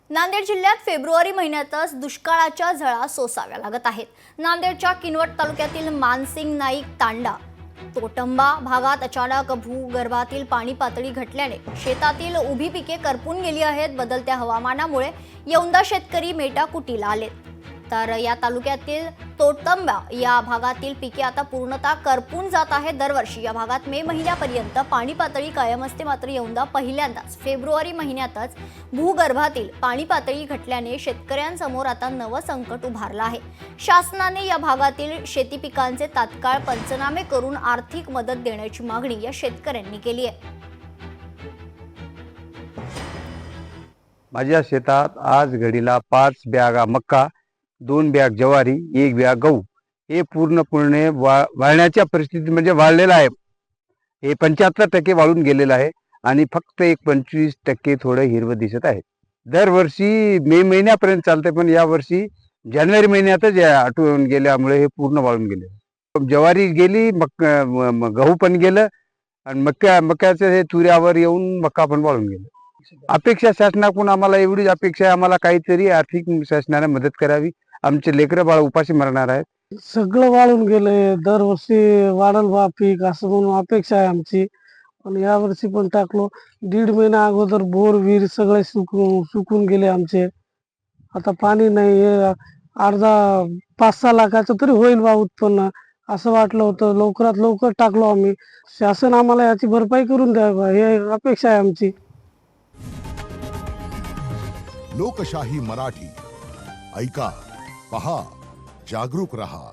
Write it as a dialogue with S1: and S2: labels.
S1: नांदेड जिल्ह्यात फेब्रुवारी महिन्यातच दुष्काळाच्या झळा सोसाव्या लागत आहेत। नांदेडच्या किनवट तालुक्यातील मानसिंग नाईक तांडा तोटंबा भागात अचानक भूगर्भातील पाणी पातळी घटल्याने शेतातील उभी पिके करपून गेली आहेत। बदलत्या हवामानामुळे यौंदा शेतकरी मेटाकुटीला आलेत। तर या तालुक्यातील तोटंबा या भागातील पिके आता पूर्णतः करपून जात आहेत। दरवर्षी या भागात मे महिन्यापर्यंत पाणी पातळी कायम असते, मात्र यौंदा पहिल्यांदाच फेब्रुवारी महिन्यातच भूगर्भातील पाणी पातळी घटल्याने शेतकऱ्यांसमोर आता नवं संकट उभारलं आहे। शासनाने या भागातील शेती पिकांचे तात्काळ पंचनामे करून आर्थिक मदत देण्याची मागणी या शेतकऱ्यांनी केली आहे।
S2: माझ्या शेतात आज घडीला 5 बॅगा मक्का, 2 बॅग ज्वारी, 1 बॅग गहू हे पूर्णपणे वाळण्याच्या परिस्थितीत म्हणजे वाळलेलं आहे। हे 75% वाळून गेलेलं आहे आणि फक्त एक 25% थोडं हिरवं दिसत आहे। दरवर्षी मे महिन्यापर्यंत चालते, पण या वर्षी जानेवारी महिन्यातच आटून गेल्यामुळे हे पूर्ण वाळून गेले। ज्वारी गेली, गहू पण गेलं आणि मक्याचे हे तुऱ्यावर येऊन मक्का पण वाळून गेलं। अपेक्षा शासनाकडून आम्हाला एवढीच अपेक्षा आहे, आम्हाला काहीतरी आर्थिक शासनाने मदत करावी। आमचे लेकरं बाळ उपाशी मरणार आहेत।
S3: सगळं वाळून गेले। दरवर्षी वाढल बा पीक असं म्हणून अपेक्षा आहे आमची, पण या वर्षी पण टाकलो। 1.5 महिना अगोदर बोर विहीर सगळे सुकून गेले आमचे। आता पाणी नाही। अर्धा 5-6 लाखाचं तरी होईल बा उत्पन्न असं वाटलं होतं। लवकरात लवकर टाकलो आम्ही। शासन आम्हाला याची भरपाई करून द्यावी हे अपेक्षा आहे आमची।
S4: लोकशाही मराठी ऐका, पहा, जागरूक रहा।